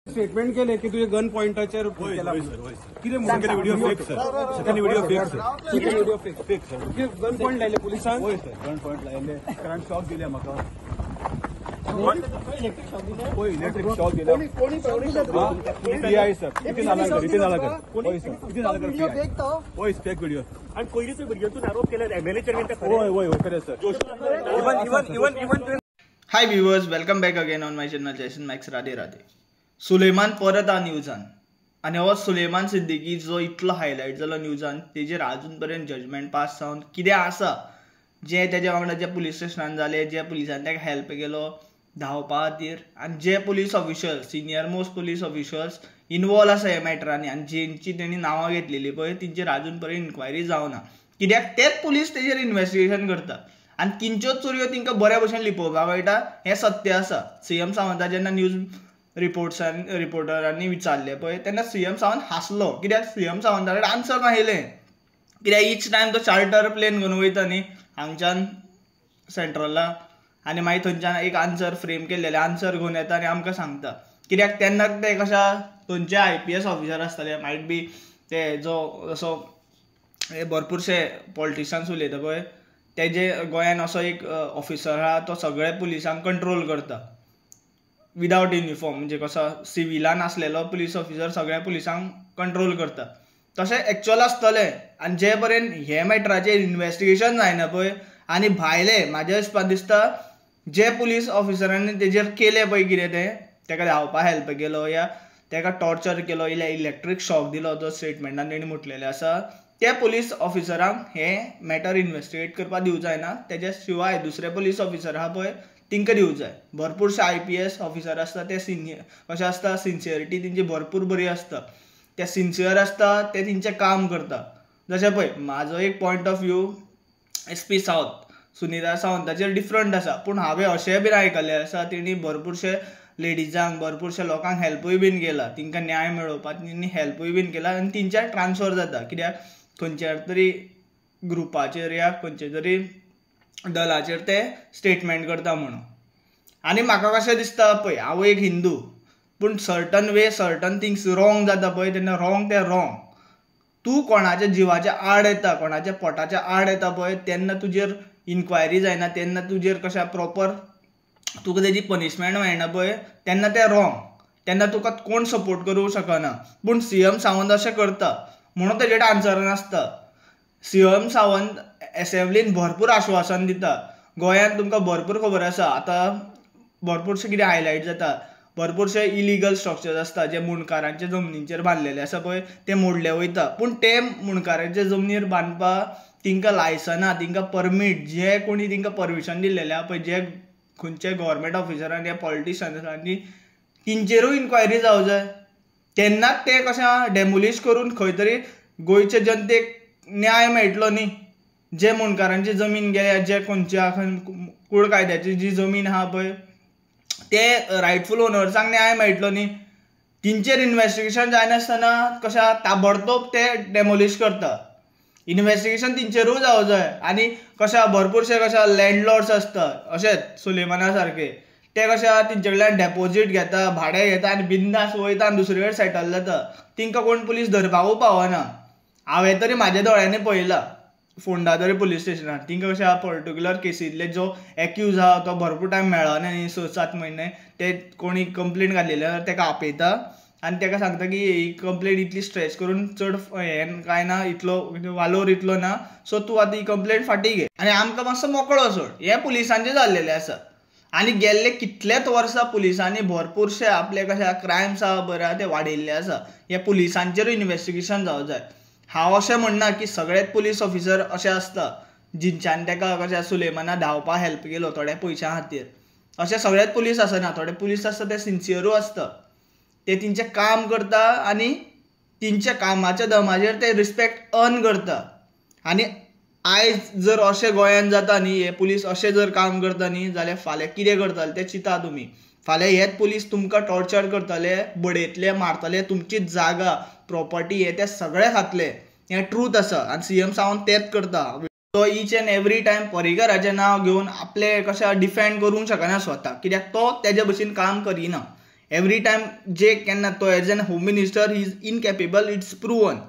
Statement केले की तुझे गन पॉइंटाचेर केला कितें म्हणून video fake sir second video fake sir second video fake sir gun point लायले पुलिसांक होय सर गन पॉइंट लायले कारण शॉक दिले म्हाका इलेक्ट्रिक शॉक दिला पीआय सर इथे नाला होय सर इथे नाला होय फेक व्हिडिओ आणि पहिलीच व्हिडिओतून आरोप केला एमएलए चेअरमॅन होय खरे sir even high viewers, welcome back again on my channel जयसन मॅक्स. राधे राधे. सुलेमान परत आ न्यूजान आनी हो सुलेमान सिद्दीकी जो इतलो हायलायट जालो न्यूजान तेजेर अजून पर्यंत जजमेंट पास जावन कितें आसा जे तेज्या वांगडा जे पुलीस स्टेशनान जाले, जे पुलिसांनी ताका हेल्प केलो धांवपा खातीर आनी जे police officials senior most police officials involve आसा ह्या मॅटरांनी आनी जेंची तेणी नांवां घेतलेली पळय तेंचेर अजून पर्यंत इन्क्वायरी जावना. कित्याक तेच पुलीस तेजेर इन्व्हेस्टिगेशन करता आनी तिंच्योच चोरयो तिंका बऱ्या भशेन लिपोवपाक कळटा हें सत्य आसा. सीएम सावंता जेन्ना न्यूज रिपोर्टरांनी विचारले पळय तेन्ना सीएम सावंत हांसलो. कित्याक सीएम सावंता कडेन आन्सर नाशिल्लें. कित्याक ईच टायम तो चार्टर प्लेन घेवन वयता न्ही हांगच्यान सेंट्रला आनी मागीर थंयच्यान एक आन्सर फ्रेम केल्लेले आन्सर घेवन येता आनी आमकां सांगता. कित्याक तेन्ना ते कशा थंयचे IPS ऑफिसर आसतले मायट बी ते जो असो भरपूरशे पॉलिटिशियन्स उलयता पळय तेजे गोंयान असो एक ऑफिसर आहा तो सगळे पुलिसांक कंट्रोल करता विदावट युनिफॉर्म, म्हणजे कसो सिविलान आसलेलो पुलीस ऑफिसर सगळ्या पुलिसांक कंट्रोल करता. तशें एक्च्युअल आसतलें आनी जे पर्यंत हे मॅटराचेर इन्व्हेस्टिगेशन जायना पळय आनी भायले म्हाज्या हिसपान दिसता जे पुलीस ऑफिसरांनी तेजेर केलें पळय कितें तें तेका धांवपा हेल्प केलो या तेका टॉर्चर केलो इलेक्ट्रीक शॉक दिलो जो स्टेटमेंटान तेणी म्हटलेलें आसा त्या पुलीस ऑफिसरांक हे मॅटर इन्व्हेस्टिगेट करपाक दिवं जायना. तेज्या शिवाय दुसरे पुलीस ऑफिसर आहा पळय तिंका दिवं जाय. भरपूरशे IPS ऑफिसर आसता ते कशें आसता सिन्सियरिटी तेंची भरपूर बरी आसता. ते सिन्सियर आसता ते तेंचें काम करता. जशें पळय म्हाजो एक point of view SP Sawant Sunita सावंताचेर डिफरंट आसा पूण हांवें अशेंय बीन आयकल्लें आसा तेणी भरपूरशे लेडिजांक भरपूरशे लोकांक हेल्पूय बीन केला. तिंका न्याय मेळोवपाक तेणी हेल्पूय बीन केला आनी तेंच्या ट्रान्सफर जाता. कित्याक खंयच्या तरी ग्रुपाचेर या खंयच्या तरी दलाचेर ते स्टेटमेंट करता म्हणून. आनी म्हाका कशें दिसता पळय हांव एक हिंदू पूण certain way certain things wrong जाता पळय तेन्ना रॉंग ते रॉंग. तूं कोणाच्या जिवाच्या आड येता कोणाच्या पोटाच्या आड येता पळय तेन्ना तुजेर इन्क्वायरी जायना तेन्ना तुजेर कशा प्रॉपर तुका तेजी पनिशमेंट मेळना पळय तेन्ना तें रॉंग. तेन्ना तुका कोण सपोर्ट करूंक शकना. पूण CM सावंत अशें करता म्हणून तेजे कडेन आन्सर नासता. CM सावंत एसेंब्लीन भरपूर आश्वासन दिता. गोंयांत तुमकां भरपूर खबर आसा आतां भरपूरशें कितें हायलायट जाता. भरपूरशे इलिगल स्ट्रक्चर्स आसता जे मुणकारांच्या जमनीचेर बांदलेले आसा पळय ते मोडले वयता. पूण ते मुणकारांच्या जमनीर बांदपाक तिंका लायसनां तिंका परमीट जे कोणी तिंका परमिशन दिल्लेलें आहा पळय जे खंयचे गव्हर्मेंट ऑफिसरांनी या पॉलिटिशियन्सांनी तिंचेरूय इन्क्वायरी जावं जाय. तेन्नाच ते कशें डेमोलिश करून खंय तरी गोंयचे जनतेक न्याय मेळटलो न्ही. जे मुणकारांची जमीन गेल्या जे खंयच्या कूड कायद्याची जी जमीन आहा पळय ते रायटफूल ओनर्सांक न्याय मेळटलो न्ही. तिंचेर इन्व्हेस्टिगेशन जायनासतना कशा ताबडतोब ते डेमोलिश करता. इन्व्हेस्टिगेशन तिंचेरूय जावं जाय. आनी कशा भरपूरशे कशा लँडलॉर्ड्स आसता अशेंच सुलेमाना सारके ते कशा तेंचे कडल्यान डेपोजीट घेता भाडें घेता आनी बिंदास वयता आनी दुसरे कडेन सेटल जाता. तिंका कोण पुलीस धरपाकूय पावना. हांवें तरी म्हाज्या दोळ्यांनी पळयलां फोंडादरी पुलीस स्टेशनार तिंका कशा पर्टिक्युलर केसींतले जो एक्यूज आहा तो भरपूर टायम मेळना न्ही 6-7 म्हयने ते कोणी कंप्लेंट घातलेली तेका आपयता आनी तेका सांगता की ही कंप्लेंट इतली स्ट्रेच करून चड हें कांय ना इतलो वालोर इतलो ना सो तूं आतां ही कंप्लेंट फाटीं घे आनी आमकां मातसो मोकळो सोड. हें पुलिसांचें जाल्लेलें आसा. आनी गेल्ले कितलेच वर्सां पुलिसांनी भरपूरशे आपले कशा क्रायम्स आहा बरे ते वाडयल्ले आसा. हे पुलिसांचेरूय इन्व्हेस्टिगेशन जावं जाय. हांव अशें म्हणना की सगळेच पुलीस ऑफिसर अशें आसता जिंच्यान तेका कशें सुलेमाना धांवपा हेल्प केलो थोड्या पयशां खातीर. अशें सगळेच पुलीस आसना. थोडे पुलीस आसता ते सिन्सियरूय आसता. ते तेंचें काम करता आनी तेंच्या कामाच्या दमाचेर ते रिस्पेक्ट अर्न करता. आनी आयज जर अशें गोंयान जाता न्ही हे पुलीस अशें जर काम करता न्ही जाल्यार फाल्यां कितें करतले तें चिंता तुमी. फाल्यां हेच पुलीस तुमकां टॉर्चर करतले बडयतले मारतले तुमची जागा प्रॉपर्टी हे ते सगळें खातले. हें ट्रूथ आसा आनी CM सावंत तेंच करता. तो ईच एंड एवरी टायम पर्रीकराचें नांव घेवन आपले कशें डिफेंड करूंक शकना स्वता कित्याक तो तेजे भशेन काम करिना. एवरी टायम जे केन्ना तो as an home minister he is incapable, it's प्रुवन.